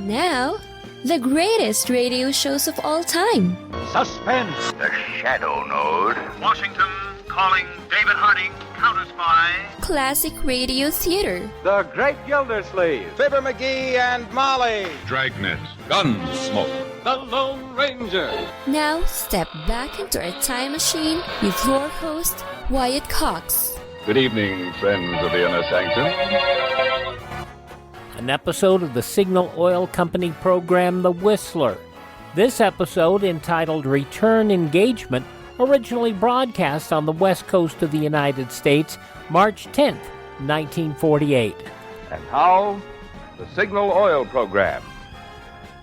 Now, the greatest radio shows of all time. Suspense. The Shadow Node. Washington calling David Harding, counter-spy. Classic radio theater. The Great Gildersleeve. Fibber McGee and Molly. Dragnet. Gunsmoke. The Lone Ranger. Now, step back into a time machine with your host, Wyatt Cox. Good evening, friends of the Inner Sanctum. An episode of the Signal Oil Company program, The Whistler. This episode, entitled Return Engagement, originally broadcast on the west coast of the United States, March 10th, 1948. And now, the Signal Oil program.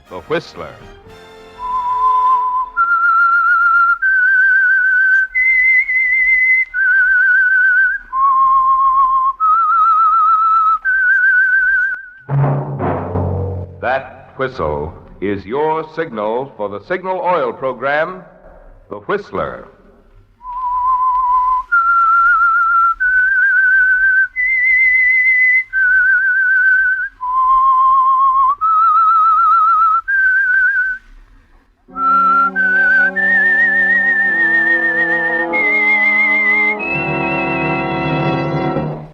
The Whistler. That whistle is your signal for the Signal Oil program, The Whistler.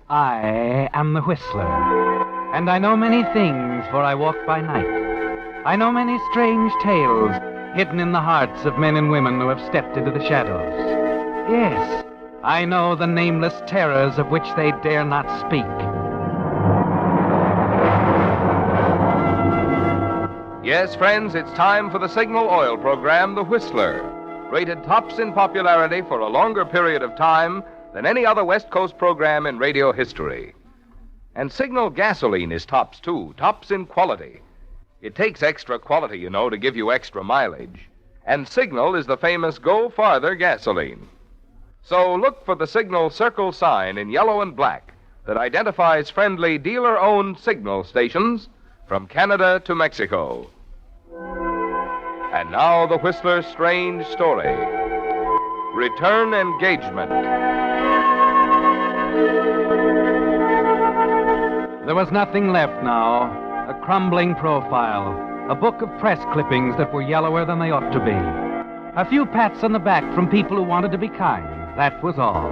I am the Whistler, and I know many things, for I walk by night. I know many strange tales hidden in the hearts of men and women who have stepped into the shadows. Yes, I know the nameless terrors of which they dare not speak. Yes, friends, it's time for the Signal Oil program, The Whistler. Rated tops in popularity for a longer period of time than any other West Coast program in radio history. And Signal gasoline is tops, too, tops in quality. It takes extra quality, you know, to give you extra mileage. And Signal is the famous Go Farther gasoline. So look for the Signal circle sign in yellow and black that identifies friendly dealer-owned Signal stations from Canada to Mexico. And now the Whistler's strange story. Return Engagement. There was nothing left now. A crumbling profile. A book of press clippings that were yellower than they ought to be. A few pats on the back from people who wanted to be kind. That was all.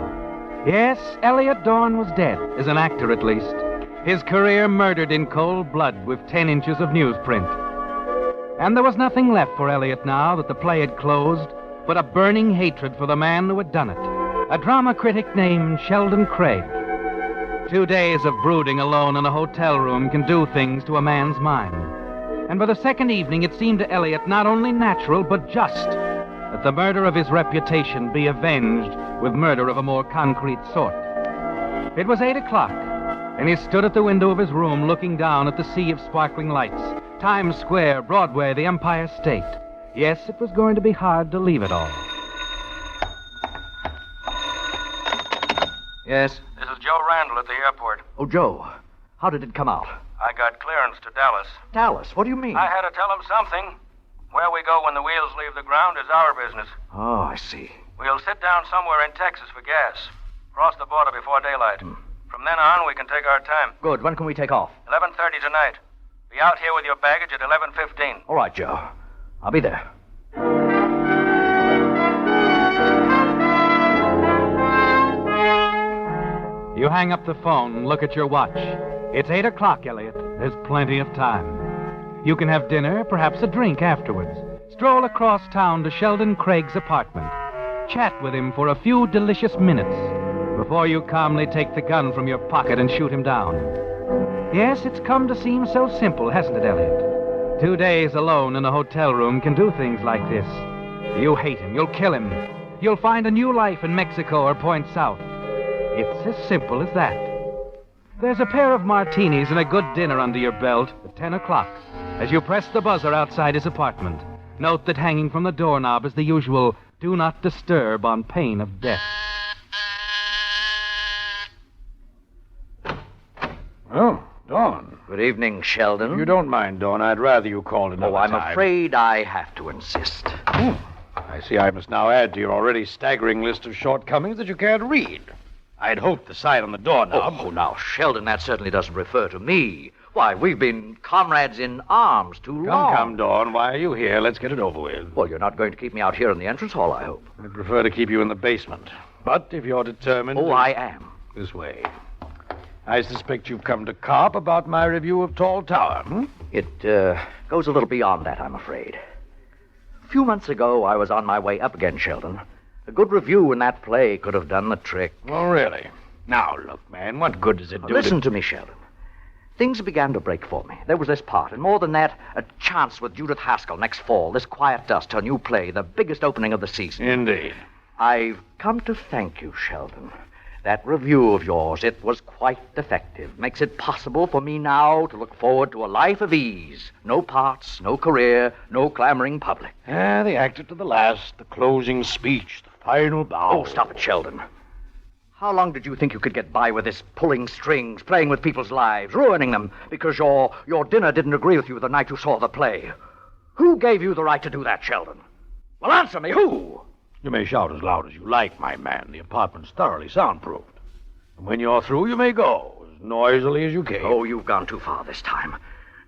Yes, Elliot Dorn was dead, as an actor at least. His career murdered in cold blood with 10 inches of newsprint. And there was nothing left for Elliot now that the play had closed but a burning hatred for the man who had done it. A drama critic named Sheldon Craig. 2 days of brooding alone in a hotel room can do things to a man's mind. And by the second evening, it seemed to Elliot not only natural, but just, that the murder of his reputation be avenged with murder of a more concrete sort. It was 8 o'clock, and he stood at the window of his room looking down at the sea of sparkling lights. Times Square, Broadway, the Empire State. Yes, it was going to be hard to leave it all. Yes? This is Joe Randall at the airport. Oh, Joe. How did it come out? I got clearance to Dallas. Dallas? What do you mean? I had to tell him something. Where we go when the wheels leave the ground is our business. Oh, I see. We'll sit down somewhere in Texas for gas. Cross the border before daylight. From then on, we can take our time. Good. When can we take off? 11:30 tonight. Be out here with your baggage at 11:15. All right, Joe. I'll be there. You hang up the phone and look at your watch. It's 8 o'clock, Elliot. There's plenty of time. You can have dinner, perhaps a drink afterwards. Stroll across town to Sheldon Craig's apartment. Chat with him for a few delicious minutes before you calmly take the gun from your pocket and shoot him down. Yes, it's come to seem so simple, hasn't it, Elliot? 2 days alone in a hotel room can do things like this. You hate him. You'll kill him. You'll find a new life in Mexico or Point South. It's as simple as that. There's a pair of martinis and a good dinner under your belt at 10 o'clock as you press the buzzer outside his apartment. Note that hanging from the doorknob is the usual "do not disturb" on pain of death. Oh, Dawn. Good evening, Sheldon. You don't mind, Dawn. I'd rather you called another I'm time. afraid I have to insist. I see I must now add to your already staggering list of shortcomings that you can't read. I'd hoped the sign on the doorknob. Oh, now, Sheldon, that certainly doesn't refer to me. Why, we've been comrades in arms too long. Come, Dawn. Why are you here? Let's get it over with. Well, you're not going to keep me out here in the entrance hall, I hope. I'd prefer to keep you in the basement. But if you're determined... Oh, I am. This way. I suspect you've come to carp about my review of Tall Tower, hmm? It goes a little beyond that, I'm afraid. A few months ago, I was on my way up again, Sheldon. A good review in that play could have done the trick. Oh, really? Now, look, man, what good does it do? Listen to me, Sheldon. Things began to break for me. There was this part, and more than that, a chance with Judith Haskell next fall, This Quiet Dust, her new play, the biggest opening of the season. Indeed. I've come to thank you, Sheldon. That review of yours, it was quite effective. Makes it possible for me now to look forward to a life of ease. No parts, no career, no clamoring public. The actor to the last, the closing speech, the final bow. Oh, stop it, Sheldon. How long did you think you could get by with this pulling strings, playing with people's lives, ruining them because your dinner didn't agree with you the night you saw the play? Who gave you the right to do that, Sheldon? Well, answer me, who? You may shout as loud as you like, my man. The apartment's thoroughly soundproofed. And when you're through, you may go, as noisily as you came. Oh, you've gone too far this time.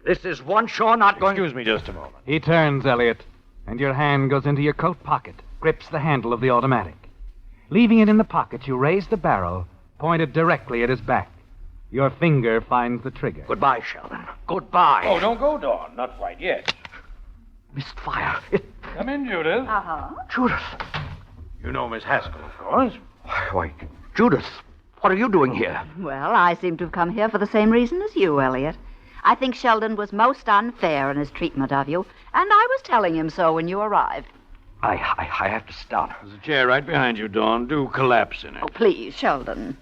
This is one sure not going... Excuse me just a moment. He turns, Elliot, and your hand goes into your coat pocket, grips the handle of the automatic. Leaving it in the pocket, you raise the barrel, pointed directly at his back. Your finger finds the trigger. Goodbye, Sheldon. Goodbye. Oh, don't go, Dawn. Not quite yet. Missed fire. Come in, Judith. Judith. You know Miss Haskell, of course. Why, Judith, what are you doing here? Well, I seem to have come here for the same reason as you, Elliot. I think Sheldon was most unfair in his treatment of you, and I was telling him so when you arrived. I have to stop. There's a chair right behind you, Dawn. Do collapse in it. Oh, please, Sheldon.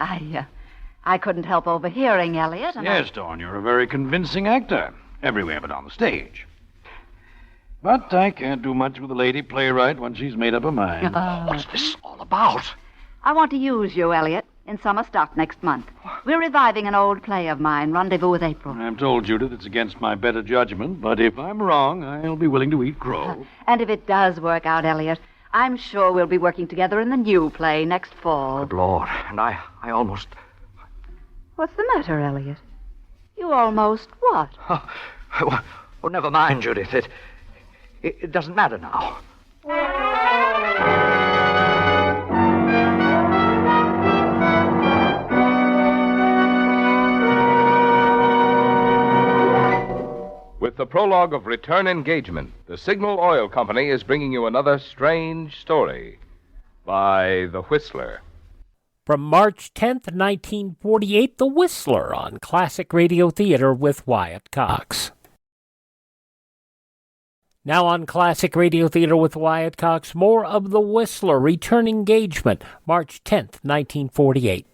I couldn't help overhearing Elliot, and Yes, Dawn, you're a very convincing actor. Everywhere but on the stage. But I can't do much with a lady playwright once she's made up her mind. What's this all about? I want to use you, Elliot, in summer stock next month. We're reviving an old play of mine, Rendezvous with April. I've told Judith it's against my better judgment, but if I'm wrong, I'll be willing to eat crow. And if it does work out, Elliot, I'm sure we'll be working together in the new play next fall. Good Lord, and I almost... What's the matter, Elliot? You almost what? Oh, never mind, Judith. It doesn't matter now. With the prologue of Return Engagement, the Signal Oil Company is bringing you another strange story by The Whistler. From March 10th, 1948, The Whistler on Classic Radio Theater with Wyatt Cox. Now on Classic Radio Theater with Wyatt Cox, more of The Whistler, Return Engagement, March 10th, 1948.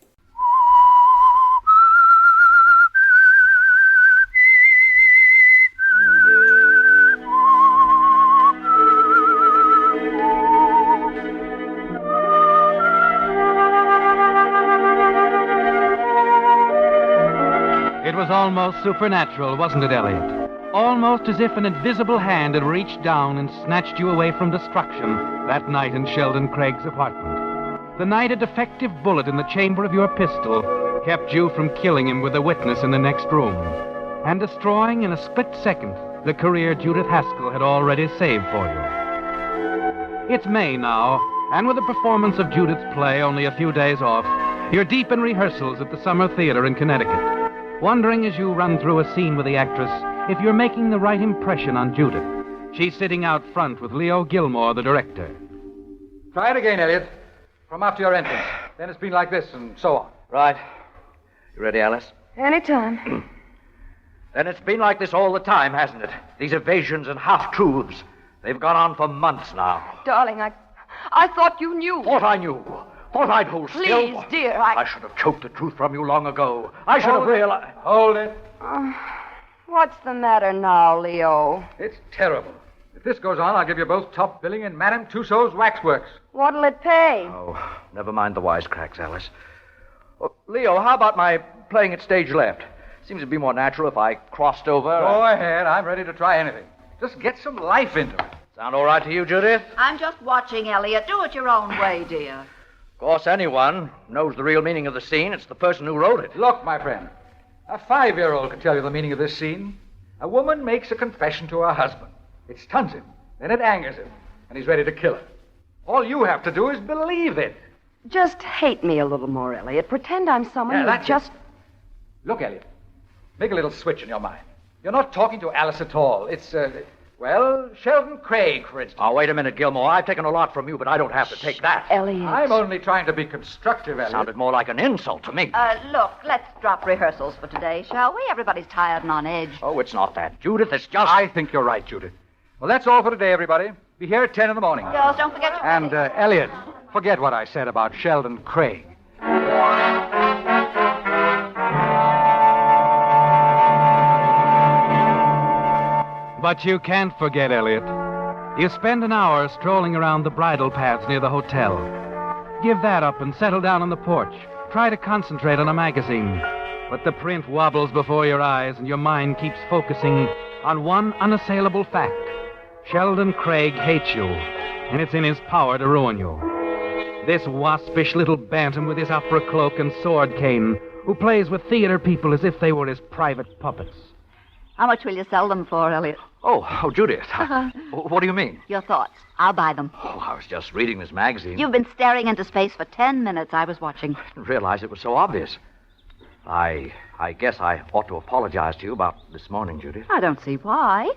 It was almost supernatural, wasn't it, Elliot? Almost as if an invisible hand had reached down and snatched you away from destruction that night in Sheldon Craig's apartment. The night a defective bullet in the chamber of your pistol kept you from killing him with a witness in the next room and destroying in a split second the career Judith Haskell had already saved for you. It's May now, and with the performance of Judith's play only a few days off, you're deep in rehearsals at the Summer Theater in Connecticut, wondering as you run through a scene with the actress if you're making the right impression on Judith. She's sitting out front with Leo Gilmore, the director. Try it again, Elliot. From after your entrance. Then it's been like this, and so on. Right. You ready, Alice? Anytime. Then it's been like this all the time, hasn't it? These evasions and half-truths. They've gone on for months now. Darling, I thought you knew. What I knew. What I'd hold still. Please, dear, I should have choked the truth from you long ago. I should have realized... Hold it. What's the matter now, Leo? It's terrible. If this goes on, I'll give you both top billing in Madame Tussauds Waxworks. What'll it pay? Oh, never mind the wisecracks, Alice. Oh, Leo, how about my playing at stage left? Seems to be more natural if I crossed over. Go ahead. I'm ready to try anything. Just get some life into it. Sound all right to you, Judith? I'm just watching, Elliot. Do it your own way, dear. Of course, anyone knows the real meaning of the scene. It's the person who wrote it. Look, my friend, A 5-year-old can tell you the meaning of this scene. A woman makes a confession to her husband. It stuns him, then it angers him, and he's ready to kill her. All you have to do is believe it. Just hate me a little more, Elliot. Pretend I'm someone Yeah, who that's just... it. Look, Elliot, make a little switch in your mind. You're not talking to Alice at all. It's, Sheldon Craig, for instance. Oh, wait a minute, Gilmore. I've taken a lot from you, but I don't have to take that. Elliot. I'm only trying to be constructive, Elliot. Sounded more like an insult to me. Look, let's drop rehearsals for today, shall we? Everybody's tired and on edge. Oh, it's not that, Judith. It's just... I think you're right, Judith. Well, that's all for today, everybody. Be here at 10 in the morning. Girls, don't forget your... And, Elliot, forget what I said about Sheldon Craig. But you can't forget, Elliot. You spend an hour strolling around the bridle paths near the hotel. Give that up and settle down on the porch. Try to concentrate on a magazine. But the print wobbles before your eyes and your mind keeps focusing on one unassailable fact. Sheldon Craig hates you, and it's in his power to ruin you. This waspish little bantam with his opera cloak and sword cane, who plays with theater people as if they were his private puppets. How much will you sell them for, Elliot? Oh, Judith. What do you mean? Your thoughts. I'll buy them. Oh, I was just reading this magazine. You've been staring into space for 10 minutes. I was watching. I didn't realize it was so obvious. I guess I ought to apologize to you about this morning, Judith. I don't see why.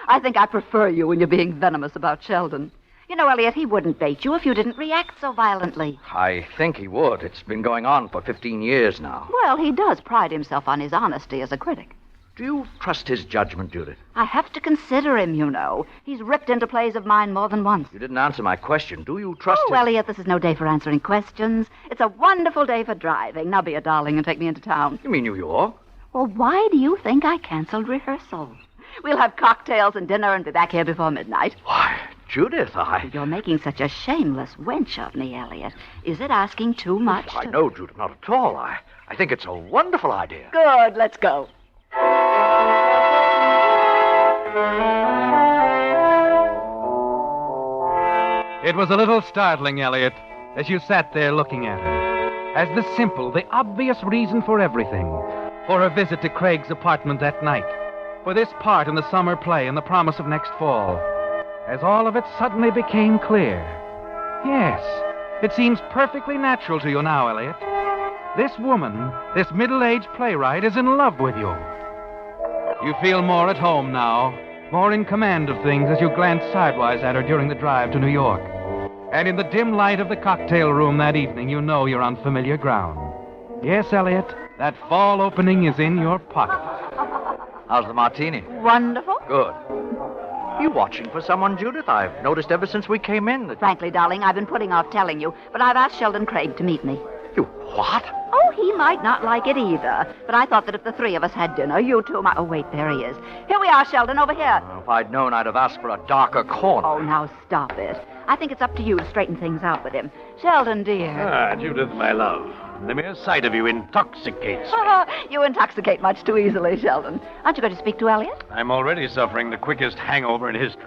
I think I prefer you when you're being venomous about Sheldon. You know, Elliot, he wouldn't bait you if you didn't react so violently. I think he would. It's been going on for 15 years now. Well, he does pride himself on his honesty as a critic. Do you trust his judgment, Judith? I have to consider him, you know. He's ripped into plays of mine more than once. You didn't answer my question. Do you trust him? Oh, Elliot, this is no day for answering questions. It's a wonderful day for driving. Now be a darling and take me into town. You mean New York? Well, why do you think I canceled rehearsal? We'll have cocktails and dinner and be back here before midnight. Why, Judith, You're making such a shameless wench of me, Elliot. Is it asking too much? I know, Judith, not at all. I think it's a wonderful idea. Good, let's go. It was a little startling, Elliot, as you sat there looking at her, as the simple, the obvious reason for everything, for her visit to Craig's apartment that night, for this part in the summer play and the promise of next fall, as all of it suddenly became clear. Yes, it seems perfectly natural to you now, Elliot. This woman, this middle-aged playwright, is in love with you. You feel more at home now, more in command of things as you glance sidewise at her during the drive to New York. And in the dim light of the cocktail room that evening, you know you're on familiar ground. Yes, Elliot, that fall opening is in your pocket. How's the martini? Wonderful. Good. You watching for someone, Judith? I've noticed ever since we came in that... Frankly, darling, I've been putting off telling you, but I've asked Sheldon Craig to meet me. You what? Oh, he might not like it either. But I thought that if the three of us had dinner, you two might... Oh, wait, there he is. Here we are, Sheldon, over here. Well, if I'd known, I'd have asked for a darker corner. Oh, now stop it. I think it's up to you to straighten things out with him. Sheldon, dear. Ah, Judith, my love. The mere sight of you intoxicates me. You intoxicate much too easily, Sheldon. Aren't you going to speak to Elliot? I'm already suffering the quickest hangover in history.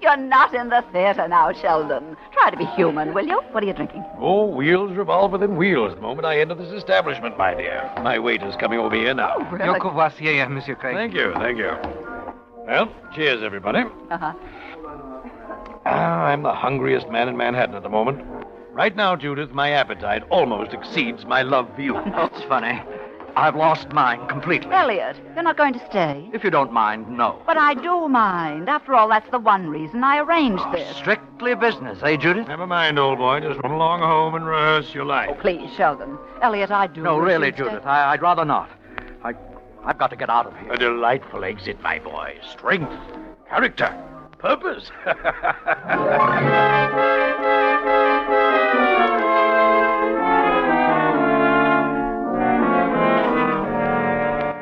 You're not in the theater now, Sheldon. Try to be human, will you? What are you drinking? Oh, wheels revolve within wheels the moment I enter this establishment, my dear. My waiter's coming over here now. Oh, really? Your courvoisier, Monsieur Craig. Thank you. Well, cheers, everybody. Uh-huh. I'm the hungriest man in Manhattan at the moment. Right now, Judith, my appetite almost exceeds my love for you. That's funny. I've lost mine completely. Elliot, you're not going to stay? If you don't mind, no. But I do mind. After all, that's the one reason I arranged this. Strictly business, eh, Judith? Never mind, old boy. Just run along home and rehearse your life. Oh, please, Sheldon. Elliot, I do. No, wish really, you'd stay. Judith. I'd rather not. I've got to get out of here. A delightful exit, my boy. Strength, character, purpose.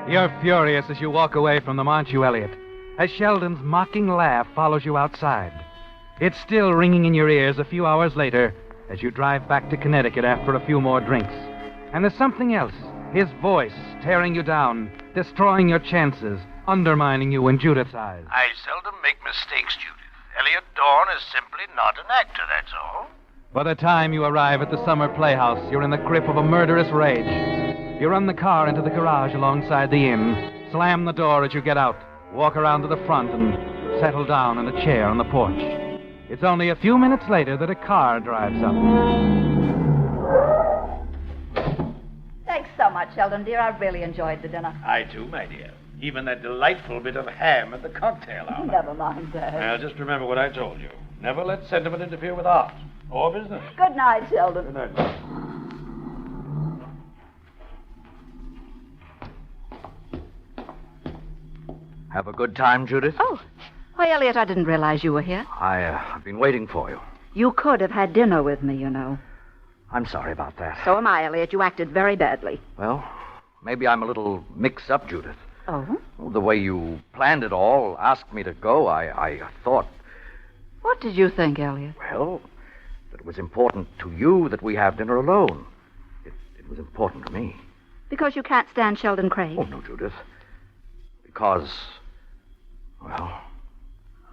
You're furious as you walk away from them, aren't you, Elliot? As Sheldon's mocking laugh follows you outside. It's still ringing in your ears a few hours later as you drive back to Connecticut after a few more drinks. And there's something else. His voice tearing you down, destroying your chances, undermining you in Judith's eyes. I seldom make mistakes, Judith. Elliot Dorn is simply not an actor, that's all. By the time you arrive at the summer playhouse, you're in the grip of a murderous rage. You run the car into the garage alongside the inn, slam the door as you get out, walk around to the front, and settle down in a chair on the porch. It's only a few minutes later that a car drives up. Thanks so much, Sheldon, dear. I really enjoyed the dinner. I, too, my dear. Even that delightful bit of ham at the cocktail hour. Never mind, Dad. Well, just remember what I told you. Never let sentiment interfere with art or business. Good night, Sheldon. Good night. Have a good time, Judith? Oh. Why, Elliot, I didn't realize you were here. I've been waiting for you. You could have had dinner with me, you know. I'm sorry about that. So am I, Elliot. You acted very badly. Well, maybe I'm a little mixed up, Judith. Oh? The way you planned it all, asked me to go, I thought... What did you think, Elliot? Well, that it was important to you that we have dinner alone. It was important to me. Because you can't stand Sheldon Craig? Oh, no, Judith. Because... Well...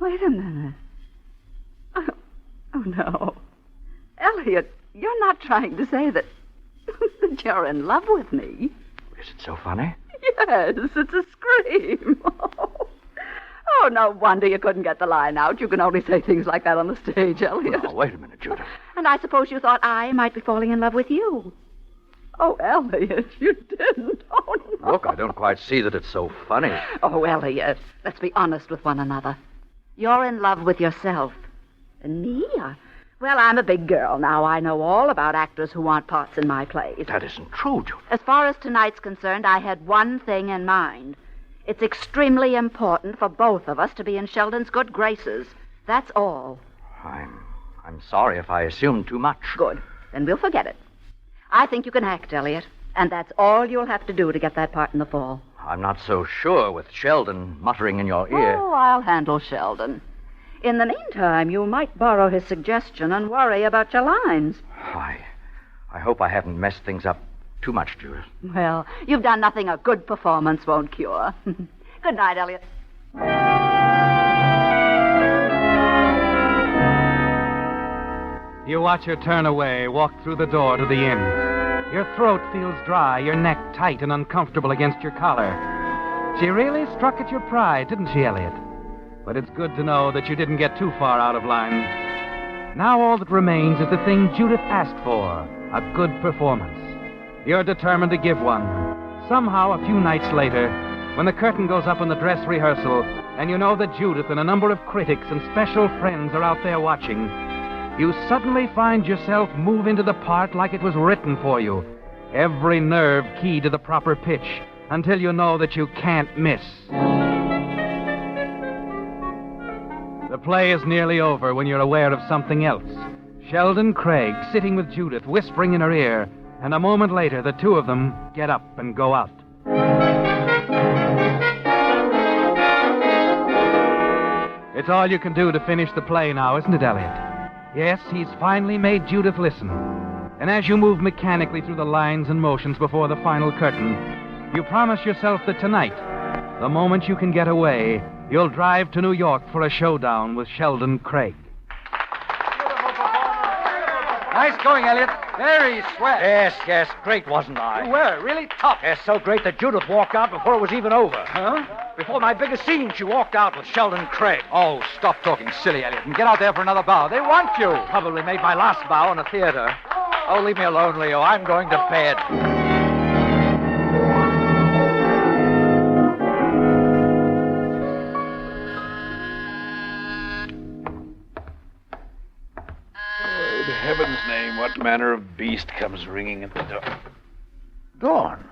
Wait a minute. Oh, no. Elliot, you're not trying to say that you're in love with me. Is it so funny? Yes, it's a scream. Oh, no wonder you couldn't get the line out. You can only say things like that on the stage, Elliot. No, wait a minute, Judith. And I suppose you thought I might be falling in love with you. Oh, Elliot, you didn't. Oh, no. Look, I don't quite see that it's so funny. Oh, Elliot, let's be honest with one another. You're in love with yourself. And me? Well, I'm a big girl now. I know all about actors who want parts in my plays. That isn't true, Judith. As far as tonight's concerned, I had one thing in mind. It's extremely important for both of us to be in Sheldon's good graces. That's all. I'm sorry if I assumed too much. Good. Then we'll forget it. I think you can act, Elliot. And that's all you'll have to do to get that part in the fall. I'm not so sure with Sheldon muttering in your ear. Oh, I'll handle Sheldon. In the meantime, you might borrow his suggestion and worry about your lines. I hope I haven't messed things up too much, Judith. Well, you've done nothing a good performance won't cure. Good night, Elliot. You watch her turn away, walk through the door to the inn. Your throat feels dry, your neck tight and uncomfortable against your collar. She really struck at your pride, didn't she, Elliot? But it's good to know that you didn't get too far out of line. Now all that remains is the thing Judith asked for, a good performance. You're determined to give one. Somehow, a few nights later, when the curtain goes up in the dress rehearsal, and you know that Judith and a number of critics and special friends are out there watching, you suddenly find yourself move into the part like it was written for you. Every nerve keyed to the proper pitch, until you know that you can't miss. The play is nearly over when you're aware of something else. Sheldon Craig sitting with Judith, whispering in her ear, and a moment later, the two of them get up and go out. It's all you can do to finish the play now, isn't it, Elliot? Yes, he's finally made Judith listen. And as you move mechanically through the lines and motions before the final curtain, you promise yourself that tonight, the moment you can get away, you'll drive to New York for a showdown with Sheldon Craig. Nice going, Elliot. Very swell. Yes. Great, wasn't I? You were. Really tough. Yes, so great that Judith walked out before it was even over. Huh? Before my biggest scene, she walked out with Sheldon Craig. Oh, stop talking silly, Elliot, and get out there for another bow. They want you. Probably made my last bow in a theater. Oh, leave me alone, Leo. I'm going to bed. In heaven's name, what manner of beast comes ringing at the door? Dawn?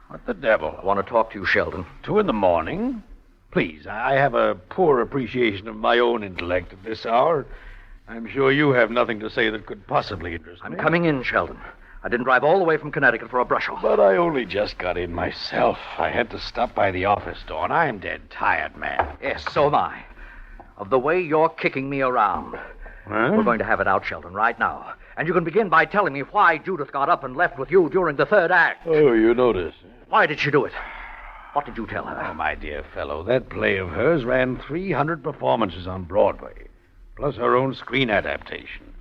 What the devil? I want to talk to you, Sheldon. 2 a.m? Please, I have a poor appreciation of my own intellect at this hour. I'm sure you have nothing to say that could possibly interest me. I'm coming in, Sheldon. I didn't drive all the way from Connecticut for a brush-off. But I only just got in myself. I had to stop by the office, Dawn. I'm dead tired, man. Yes, so am I. Of the way you're kicking me around. Huh? We're going to have it out, Sheldon, right now. And you can begin by telling me why Judith got up and left with you during the third act. Oh, you notice. Why did she do it? What did you tell her? Oh, my dear fellow, that play of hers ran 300 performances on Broadway, plus her own screen adaptation.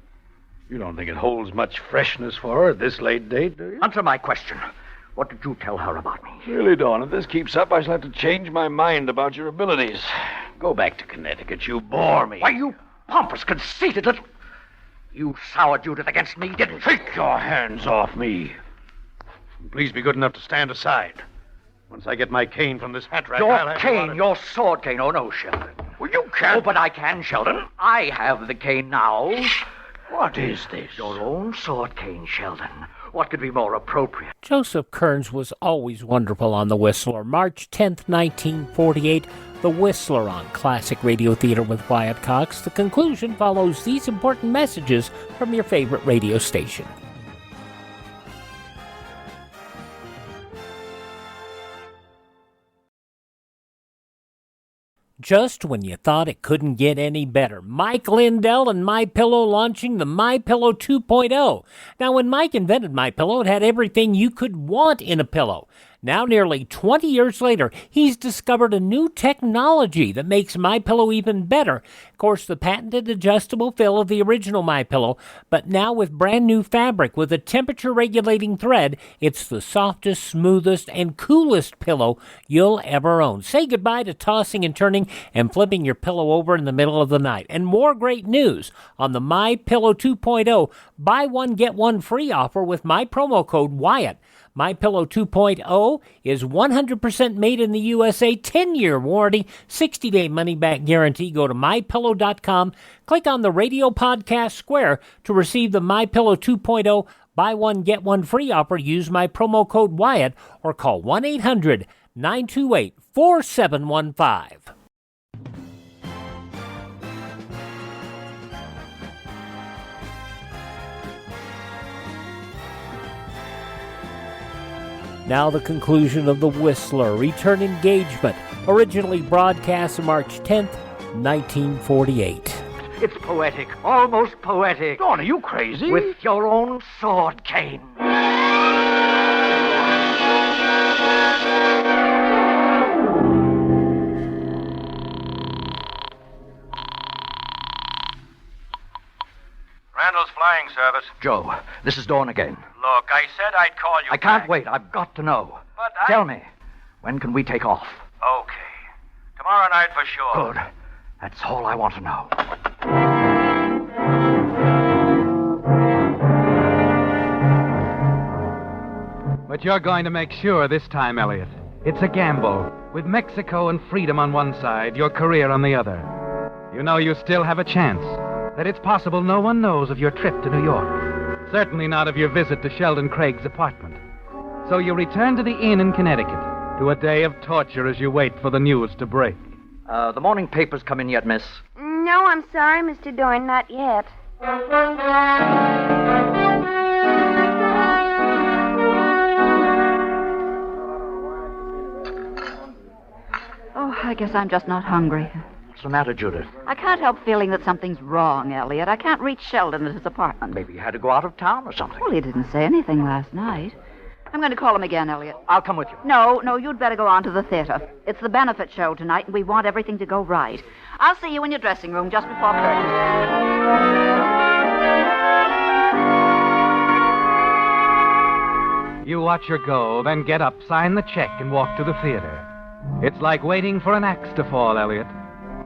You don't think it holds much freshness for her at this late date, do you? Answer my question. What did you tell her about me? Really, Dawn, if this keeps up, I shall have to change my mind about your abilities. Go back to Connecticut. You bore me. Why, you pompous, conceited little... You soured Judith against me, didn't you? Take your hands off me. And please be good enough to stand aside. Once I get my cane from this hat rack, Your I'll have cane, your sword cane. Oh, no, Sheldon. Well, you can't. Oh, but I can, Sheldon. I have the cane now. What is this? Your own sword cane, Sheldon. What could be more appropriate? Joseph Kearns was always wonderful on The Whistler. March 10th, 1948, The Whistler on Classic Radio Theater with Wyatt Cox. The conclusion follows these important messages from your favorite radio station. Just when you thought it couldn't get any better, Mike Lindell and MyPillow launching the MyPillow 2.0. Now, when Mike invented MyPillow, it had everything you could want in a pillow. Now, nearly 20 years later, he's discovered a new technology that makes MyPillow even better. Of course, the patented adjustable fill of the original MyPillow, but now with brand new fabric with a temperature-regulating thread, it's the softest, smoothest, and coolest pillow you'll ever own. Say goodbye to tossing and turning and flipping your pillow over in the middle of the night. And more great news on the MyPillow 2.0 buy one, get one free offer with my promo code Wyatt. MyPillow 2.0 is 100% made in the USA, 10-year warranty, 60-day money-back guarantee. Go to MyPillow.com, click on the radio podcast square to receive the MyPillow 2.0 buy one, get one free offer. Use my promo code Wyatt or call 1-800-928-4715. Now the conclusion of The Whistler, Return Engagement, originally broadcast March 10th, 1948. It's poetic, almost poetic. Dawn, are you crazy? With your own sword cane. Randall's Flying Service. Joe, this is Dawn again. Look, I said I'd call you I can't back. wait. I've got to know. But Tell me, when can we take off? Okay. Tomorrow night for sure. Good. That's all I want to know. But you're going to make sure this time, Elliot. It's a gamble. With Mexico and freedom on one side, your career on the other. You know you still have a chance. That it's possible no one knows of your trip to New York. Certainly not of your visit to Sheldon Craig's apartment. So you return to the inn in Connecticut, to a day of torture as you wait for the news to break. The morning papers come in yet, miss? No, I'm sorry, Mr. Doyne, not yet. Oh, I guess I'm just not hungry. What's the matter, Judith? I can't help feeling that something's wrong, Elliot. I can't reach Sheldon at his apartment. Maybe you had to go out of town or something. Well, he didn't say anything last night. I'm going to call him again, Elliot. I'll come with you. No, you'd better go on to the theater. It's the benefit show tonight, and we want everything to go right. I'll see you in your dressing room just before curtain. You watch her go, then get up, sign the check, and walk to the theater. It's like waiting for an axe to fall, Elliot.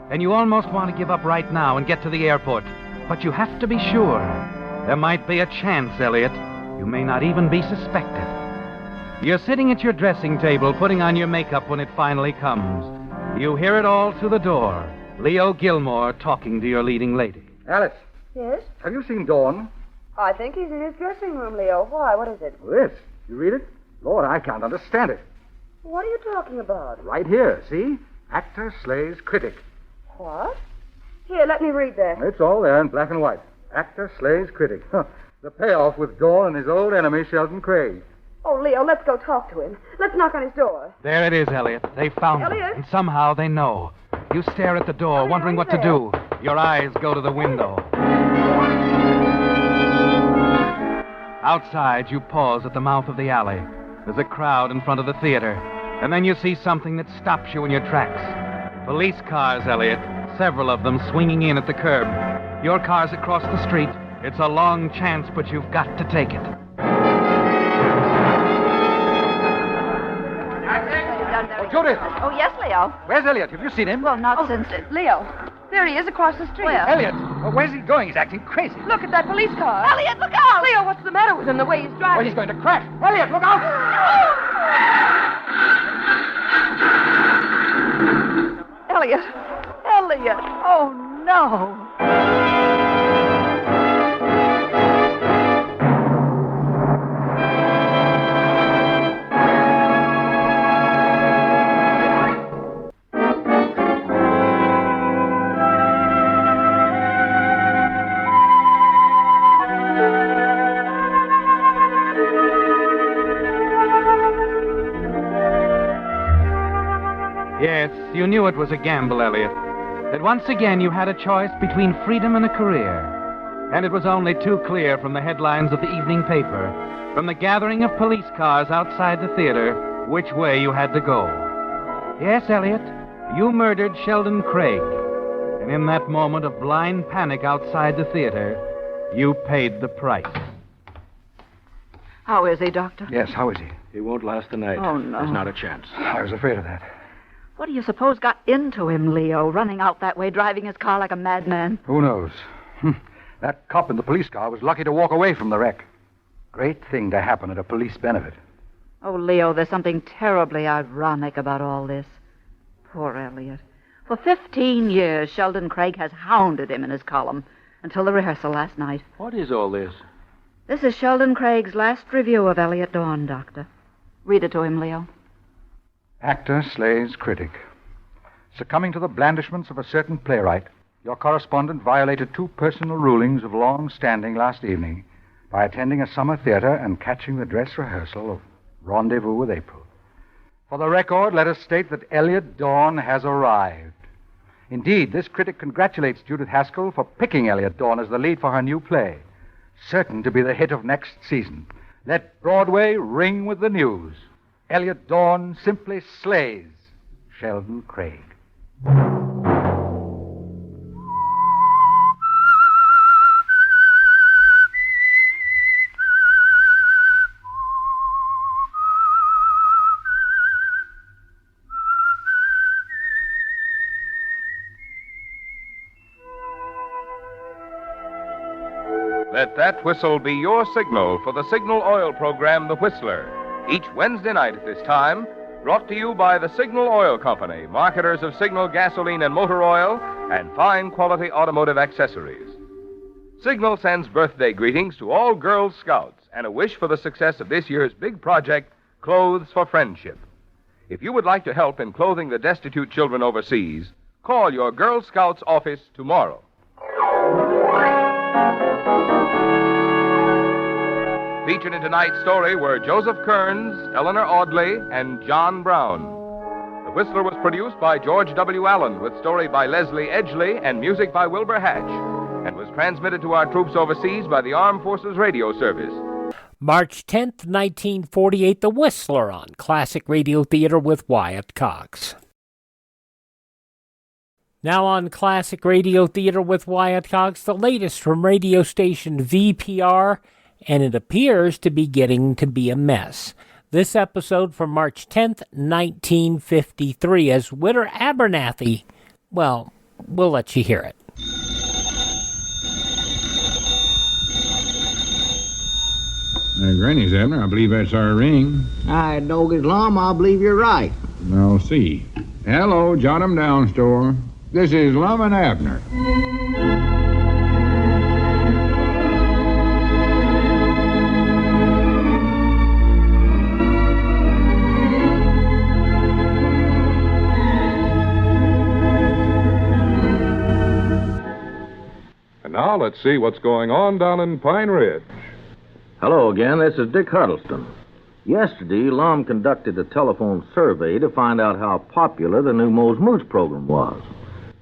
And you almost want to give up right now and get to the airport. But you have to be sure. There might be a chance, Elliot. You may not even be suspected. You're sitting at your dressing table, putting on your makeup when it finally comes. You hear it all through the door. Leo Gilmore talking to your leading lady. Alice, Yes? have you seen Dawn? I think he's in his dressing room, Leo. Why? What is it? This. You read it? Lord, I can't understand it. What are you talking about? Right here, see? Actor slays critic. What? Here, let me read that. It's all there in black and white. Actor slays critic. Huh. The payoff with Dawn and his old enemy, Sheldon Craig. Oh, Leo, let's go talk to him. Let's knock on his door. There it is, Elliot. They found him. Elliot? And somehow they know. You stare at the door, Elliot, wondering what to do. Your eyes go to the window. Outside, you pause at the mouth of the alley. There's a crowd in front of the theater. And then you see something that stops you in your tracks. Police cars, Elliot. Several of them swinging in at the curb. Your car's across the street. It's a long chance, but you've got to take it. Judith! Oh, yes, Leo. Where's Elliot? Have you seen him? Well, not since... Leo, there he is across the street. Where? Elliot! Well, where's he going? He's acting crazy. Look at that police car. Elliot, look out! Leo, what's the matter with him, the way he's driving? Well, he's going to crash. Elliot, look out! Elliot. Elliot. Oh, no. Yes, you knew it was a gamble, Elliot. That once again you had a choice between freedom and a career. And it was only too clear from the headlines of the evening paper, from the gathering of police cars outside the theater, which way you had to go. Yes, Elliot, you murdered Sheldon Craig. And in that moment of blind panic outside the theater, you paid the price. How is he, Doctor? Yes, how is he? He won't last the night. Oh, no. There's not a chance. I was afraid of that. What do you suppose got into him, Leo, running out that way, driving his car like a madman? Who knows? That cop in the police car was lucky to walk away from the wreck. Great thing to happen at a police benefit. Oh, Leo, there's something terribly ironic about all this. Poor Elliot. For 15 years, Sheldon Craig has hounded him in his column until the rehearsal last night. What is all this? This is Sheldon Craig's last review of Elliot Dawn, Doctor. Read it to him, Leo. Actor slays critic. Succumbing to the blandishments of a certain playwright, your correspondent violated 2 personal rulings of long standing last evening by attending a summer theater and catching the dress rehearsal of Rendezvous with April. For the record, let us state that Elliot Dawn has arrived. Indeed, this critic congratulates Judith Haskell for picking Elliot Dawn as the lead for her new play, certain to be the hit of next season. Let Broadway ring with the news. Elliot Dawn simply slays Sheldon Craig. Let that whistle be your signal for the Signal Oil program, The Whistler. Each Wednesday night at this time, brought to you by the Signal Oil Company, marketers of Signal gasoline and motor oil and fine quality automotive accessories. Signal sends birthday greetings to all Girl Scouts and a wish for the success of this year's big project, Clothes for Friendship. If you would like to help in clothing the destitute children overseas, call your Girl Scouts office tomorrow. Featured in tonight's story were Joseph Kearns, Eleanor Audley, and John Brown. The Whistler was produced by George W. Allen, with story by Leslie Edgley and music by Wilbur Hatch, and was transmitted to our troops overseas by the Armed Forces Radio Service. March 10th, 1948, The Whistler on Classic Radio Theater with Wyatt Cox. Now on Classic Radio Theater with Wyatt Cox, the latest from radio station VPR, and it appears to be getting to be a mess. This episode from March 10th, 1953, as Widder Abernathy. Well, we'll let you hear it. Granny's, Abner. I believe that's our ring. Hi, Doggy's Lum. I believe you're right. I'll see. Hello, jot 'em down, store. This is Lum and Abner. And now let's see what's going on down in Pine Ridge. Hello again, this is Dick Huddleston. Yesterday, Lum conducted a telephone survey to find out how popular the new Moe's Mooch program was.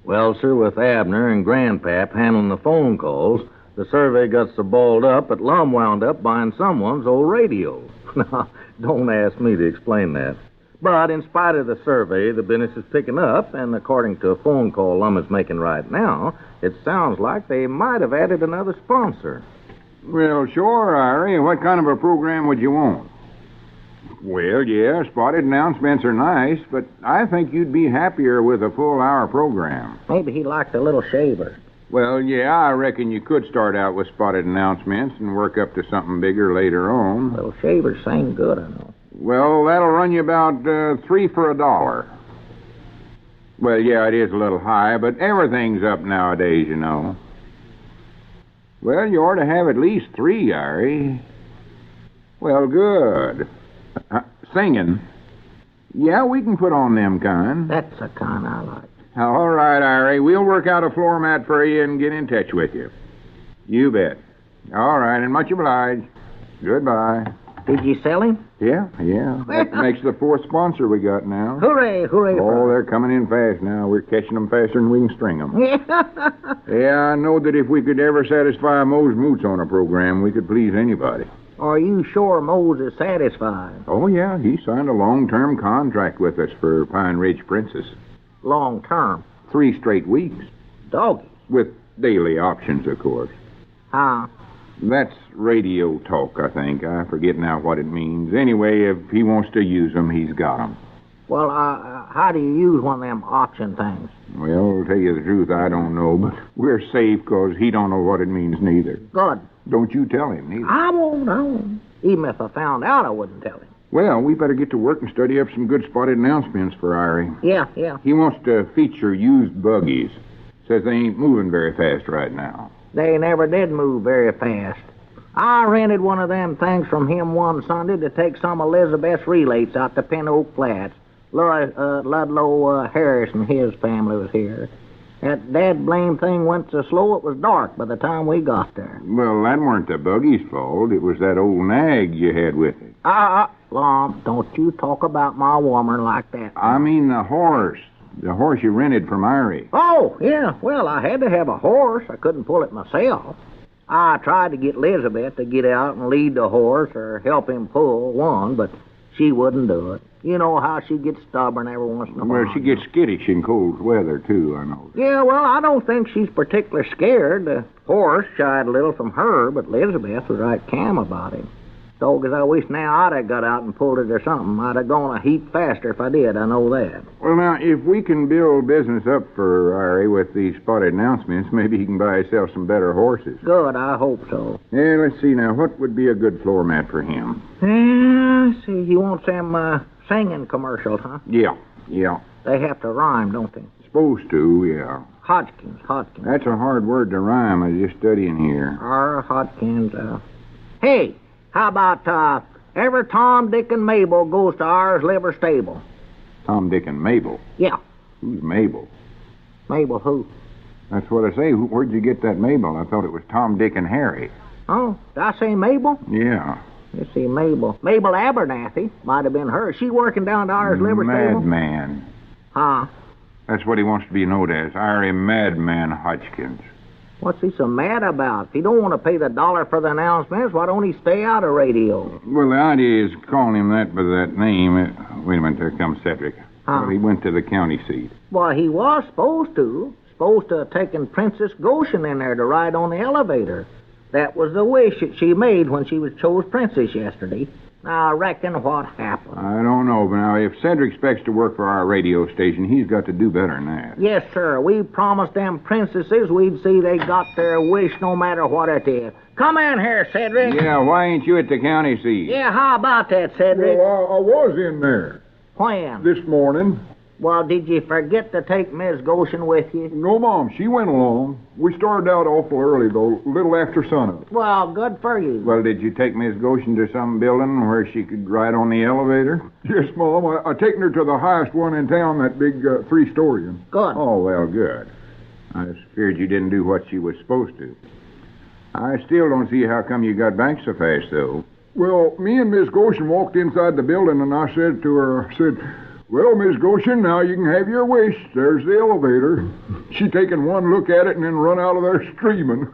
Well, sir, with Abner and Grandpap handling the phone calls, the survey got so balled up that Lum wound up buying someone's old radio. Now, don't ask me to explain that. But in spite of the survey, the business is picking up, and according to a phone call Lum is making right now, it sounds like they might have added another sponsor. Well, sure, Ari. What kind of a program would you want? Well, yeah, spotted announcements are nice, but I think you'd be happier with a full-hour program. Maybe he liked a little shaver. Well, yeah, I reckon you could start out with spotted announcements and work up to something bigger later on. Little shavers sing good, I know. Well, that'll run you about $3 for $1. Well, yeah, it is a little high, but everything's up nowadays, you know. Well, you ought to have at least 3, Irie. Well, good. Singing. Yeah, we can put on them kind. That's the kind I like. All right, Irie. We'll work out a floor mat for you and get in touch with you. You bet. All right, and much obliged. Goodbye. Did you sell him? Yeah. That makes the 4th sponsor we got now. Hooray. Oh, they're coming in fast now. We're catching them faster than we can string them. Yeah, I know that if we could ever satisfy Mose Moots on a program, we could please anybody. Are you sure Mose is satisfied? Oh, yeah. He signed a long-term contract with us for Pine Ridge Princess. Long term? 3 straight weeks. Doggy. With daily options, of course. Huh? That's radio talk, I think. I forget now what it means. Anyway, if he wants to use them, he's got them. Well, how do you use one of them option things? Well, to tell you the truth, I don't know, but we're safe because he don't know what it means neither. Good. Don't you tell him neither. I won't. Even if I found out, I wouldn't tell him. Well, we better get to work and study up some good spotted announcements for Irie. Yeah. He wants to feature used buggies. Says they ain't moving very fast right now. They never did move very fast. I rented one of them things from him one Sunday to take some of Elizabeth's relates out to Pin Oak Flats. Ludlow Harris and his family was here. That dad-blame thing went so slow it was dark by the time we got there. Well, that weren't the buggy's fault. It was that old nag you had with it. Lum, don't you talk about my woman like that. I mean the horse. The horse you rented from Irie. Oh, yeah. Well, I had to have a horse. I couldn't pull it myself. I tried to get Elizabeth to get out and lead the horse or help him pull one, but she wouldn't do it. You know how she gets stubborn every once in a while. Well, she gets skittish in cold weather, too, I know. Yeah, well, I don't think she's particularly scared. The horse shied a little from her, but Elizabeth was right calm about him. Dog, as I wish now I'd have got out and pulled it or something. I'd have gone a heap faster if I did, I know that. Well, now, if we can build business up for Irie with these spotted announcements, maybe he can buy himself some better horses. Good, I hope so. Yeah, let's see now. What would be a good floor mat for him? Let's see. He wants them singing commercials, huh? Yeah. They have to rhyme, don't they? Supposed to, yeah. Hodgkins. That's a hard word to rhyme. I was just studying here. Hodgkins, Hey! How about, every Tom, Dick, and Mabel goes to ours liver stable? Tom, Dick, and Mabel? Yeah. Who's Mabel? Mabel who? That's what I say. Where'd you get that Mabel? I thought it was Tom, Dick, and Harry. Oh, did I say Mabel? Yeah. Let's see, Mabel. Mabel Abernathy. Might have been her. Is she working down to ours liver stable? Madman. Huh? That's what he wants to be known as. Irie Madman Hodgkins. What's he so mad about? If he don't want to pay the $1 for the announcements, why don't he stay out of radio? Well, the idea is calling him that by that name. Wait a minute, there comes Cedric. Huh? Well, he went to the county seat. Well, he was supposed to. Supposed to have taken Princess Goshen in there to ride on the elevator. That was the wish that she made when she was chose princess yesterday. Now, I reckon what happened. I don't know, but now, if Cedric expects to work for our radio station, he's got to do better than that. Yes, sir. We promised them princesses we'd see they got their wish no matter what it is. Come in here, Cedric. Yeah, why ain't you at the county seat? Yeah, how about that, Cedric? Well, I was in there. When? This morning. Well, did you forget to take Miss Goshen with you? No, Mom. She went along. We started out awful early, though, a little after sunup. Well, good for you. Well, did you take Miss Goshen to some building where she could ride on the elevator? Yes, Mom. I taken her to the highest one in town, that big 3-story one. Good. Oh, well, good. I just feared you didn't do what she was supposed to. I still don't see how come you got back so fast, though. Well, me and Miss Goshen walked inside the building, and I said to her, well, Miss Goshen, now you can have your wish. There's the elevator. She taken one look at it and then run out of there screaming.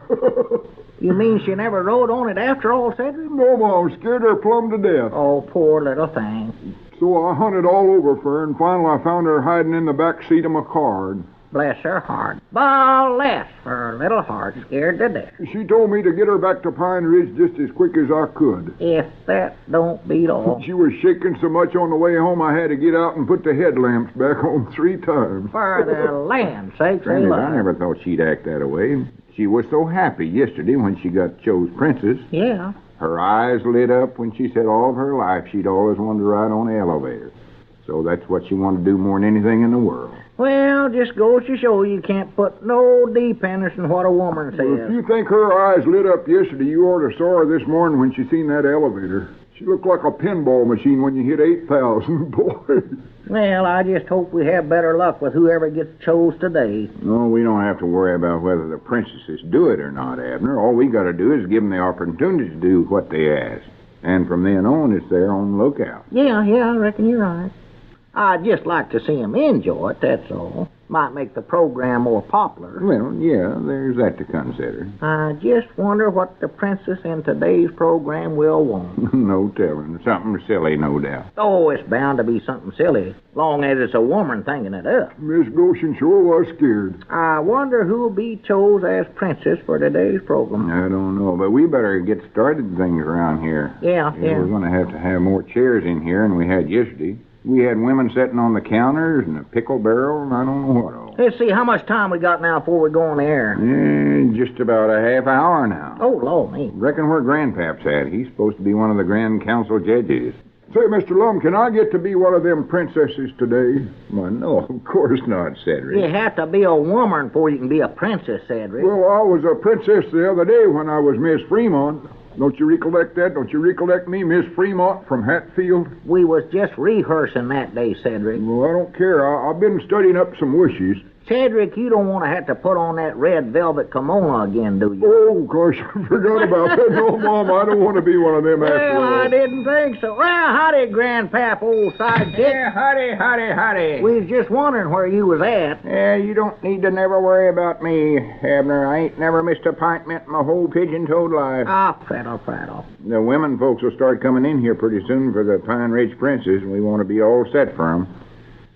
You mean she never rode on it after all, Cedric? No, Mom. Scared her plumb to death. Oh, poor little thing. So I hunted all over for her, and finally I found her hiding in the back seat of my car. bless her heart. Bless her little heart, scared to death. She told me to get her back to Pine Ridge just as quick as I could. If that don't beat all. She was shaking so much on the way home I had to get out and put the headlamps back on 3 times. For the land's sakes, Granny, I never thought she'd act that way. She was so happy yesterday when she got chose princess. Yeah. Her eyes lit up when she said all of her life she'd always wanted to ride on an elevator. So that's what she wanted to do more than anything in the world. Well, just goes to show you can't put no dependence in what a woman says. Well, if you think her eyes lit up yesterday, you ought to saw her this morning when she seen that elevator. She looked like a pinball machine when you hit 8,000, boy. Well, I just hope we have better luck with whoever gets chose today. No, we don't have to worry about whether the princesses do it or not, Abner. All we got to do is give them the opportunity to do what they ask. And from then on, it's their own lookout. Yeah, I reckon you're right. I'd just like to see them enjoy it, that's all. Might make the program more popular. Well, yeah, there's that to consider. I just wonder what the princess in today's program will want. No telling. Something silly, no doubt. Oh, it's bound to be something silly, long as it's a woman thinking it up. Miss Goshen sure was scared. I wonder who'll be chose as princess for today's program. I don't know, but we better get started things around here. Yeah. We're going to have more chairs in here than we had yesterday. We had women sitting on the counters and a pickle barrel and I don't know what all. Let's see, how much time we got now before we go on the air? Just about a half hour now. Oh, Lord, me. Reckon where Grandpap's at. He's supposed to be one of the Grand Council judges. Say, Mr. Lum, can I get to be one of them princesses today? Well, no, of course not, Cedric. You have to be a woman before you can be a princess, Cedric. Well, I was a princess the other day when I was Miss Fremont. Don't you recollect that? Don't you recollect me, Miss Fremont from Hatfield? We was just rehearsing that day, Cedric. Well, I don't care. I've been studying up some wishes. Cedric, you don't want to have to put on that red velvet kimono again, do you? Oh, gosh, I forgot about that. No, Mom, I don't want to be one of them after all. Well, I didn't think so. Well, howdy, Grandpap, old sidekick. Yeah, howdy. We was just wondering where you was at. Yeah, you don't need to never worry about me, Abner. I ain't never missed a appointment my whole pigeon-toed life. Prattle. The women folks will start coming in here pretty soon for the Pine Ridge Princess, and we want to be all set for 'em.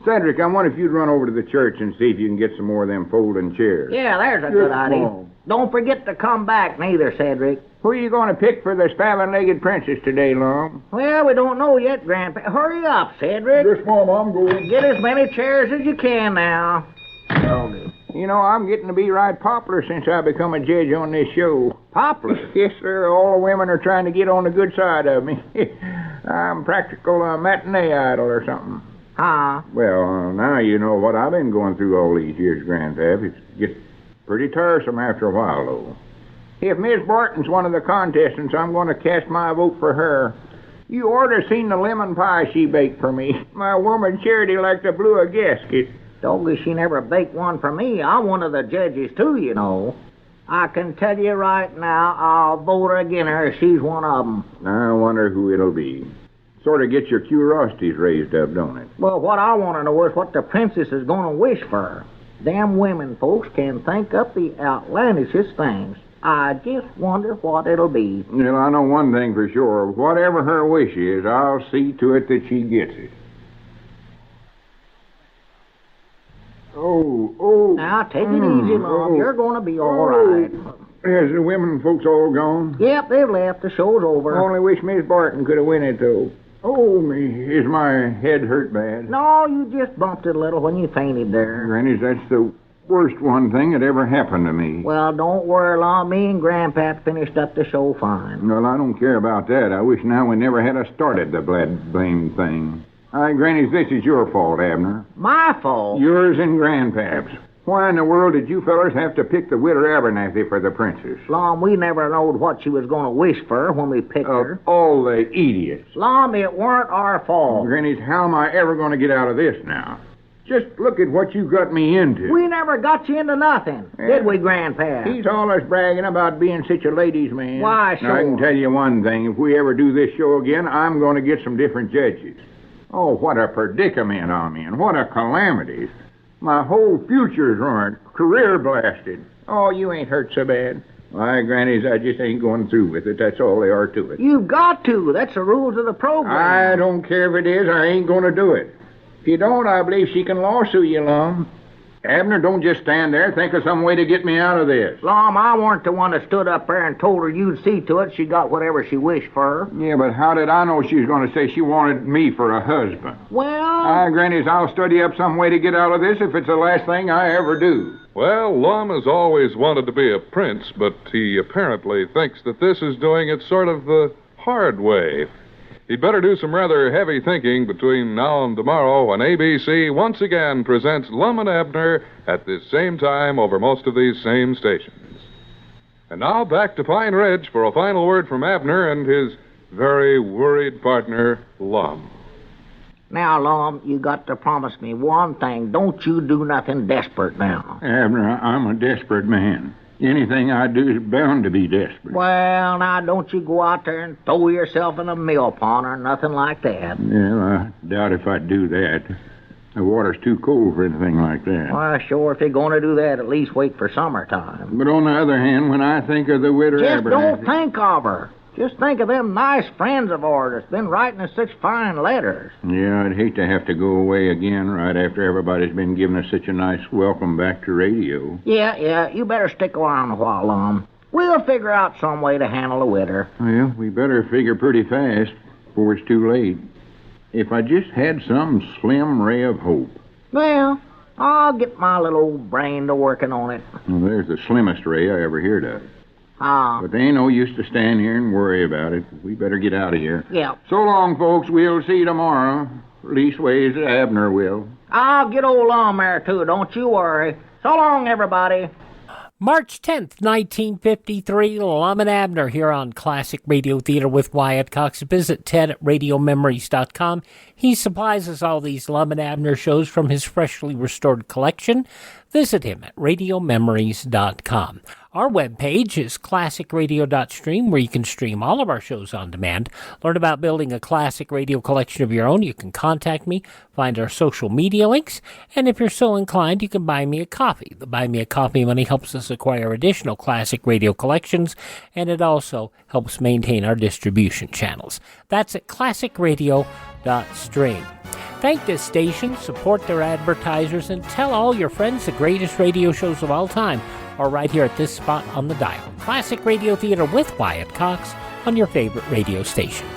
Cedric, I wonder if you'd run over to the church and see if you can get some more of them folding chairs. Yeah, there's a good idea. Mom. Don't forget to come back neither, Cedric. Who are you going to pick for the spavin-legged princess today, Lum? Well, we don't know yet, Grandpa. Hurry up, Cedric. Yes, Mom, I'm going. Get as many chairs as you can now. Okay. You know, I'm getting to be right popular since I become a judge on this show. Popular? Yes, sir. All the women are trying to get on the good side of me. I'm practical matinee idol or something. Huh? Well, now you know what I've been going through all these years, Grandpap. It gets pretty tiresome after a while, though. If Miss Barton's one of the contestants, I'm going to cast my vote for her. You ought to seen the lemon pie she baked for me. My woman Charity like to blew a gasket. Doggy, she never baked one for me. I'm one of the judges, too, you know. I can tell you right now, I'll vote her again her if she's one of them. I wonder who it'll be. Sort of gets your curiosities raised up, don't it? Well, what I want to know is what the princess is going to wish for her. Them women folks can think up the outlandishest things. I just wonder what it'll be. Well, I know one thing for sure. Whatever her wish is, I'll see to it that she gets it. Oh. Now, take it easy, Mom. You're going to be all right. Has the women folks all gone? Yep, they've left. The show's over. I only wish Miss Barton could have win it, though. Oh, me. Is my head hurt bad? No, you just bumped it a little when you fainted there. Granny, that's the worst one thing that ever happened to me. Well, don't worry, Lon. Me and Grandpap finished up the show fine. Well, I don't care about that. I wish now we never had started the blamed thing. Granny, this is your fault, Abner. My fault? Yours and Grandpap's. Why in the world did you fellers have to pick the Widder Abernathy for the princess? Lom, we never knowed what she was going to wish for when we picked her. All the idiots. Lom, it weren't our fault. Granny, how am I ever going to get out of this now? Just look at what you got me into. We never got you into nothing, did we, Grandpa? He's always bragging about being such a ladies' man. Why, sure. Now, I can tell you one thing. If we ever do this show again, I'm going to get some different judges. Oh, what a predicament I'm in. What a calamity. My whole future's ruined. Career blasted. Oh, you ain't hurt so bad. Why, Grannies, I just ain't going through with it. That's all there are to it. You've got to. That's the rules of the program. I don't care if it is. I ain't going to do it. If you don't, I believe she can lawsuit you, Lum. Abner, don't just stand there. Think of some way to get me out of this. Lum, I weren't the one that stood up there and told her you'd see to it she got whatever she wished for. Yeah, but how did I know she was going to say she wanted me for a husband? Well... Granny, I'll study up some way to get out of this if it's the last thing I ever do. Well, Lum has always wanted to be a prince, but he apparently thinks that this is doing it sort of the hard way. He'd better do some rather heavy thinking between now and tomorrow when ABC once again presents Lum and Abner at this same time over most of these same stations. And now back to Pine Ridge for a final word from Abner and his very worried partner, Lum. Now, Lum, you got to promise me one thing. Don't you do nothing desperate now. Abner, I'm a desperate man. Anything I do is bound to be desperate. Well, now, don't you go out there and throw yourself in a mill pond or nothing like that. Well, I doubt if I'd do that. The water's too cold for anything like that. Well, sure, if you're going to do that, at least wait for summertime. But on the other hand, when I think of the Widder Abernathy... Just don't Abernathy... think of her. Just think of them nice friends of ours that's been writing us such fine letters. Yeah, I'd hate to have to go away again right after everybody's been giving us such a nice welcome back to radio. Yeah, you better stick around a while, Lum. We'll figure out some way to handle the Widder. Well, we better figure pretty fast before it's too late. If I just had some slim ray of hope. Well, I'll get my little old brain to working on it. Well, there's the slimmest ray I ever heard of. Ah. But there ain't no use to stand here and worry about it. We better get out of here. Yeah. So long, folks. We'll see you tomorrow. Leastways, Abner will. I'll get old Lum there, too. Don't you worry. So long, everybody. March 10th, 1953, Lum and Abner here on Classic Radio Theater with Wyatt Cox. Visit Ted at radiomemories.com. He supplies us all these Lum and Abner shows from his freshly restored collection. Visit him at radiomemories.com. Our webpage is classicradio.stream, where you can stream all of our shows on demand. Learn about building a classic radio collection of your own. You can contact me, find our social media links, and if you're so inclined, you can buy me a coffee. The Buy Me a Coffee money helps us acquire additional classic radio collections, and it also helps maintain our distribution channels. That's at classicradio.stream. Thank this station, support their advertisers, and tell all your friends the greatest radio shows of all time are right here at this spot on the dial. Classic Radio Theater with Wyatt Cox on your favorite radio station.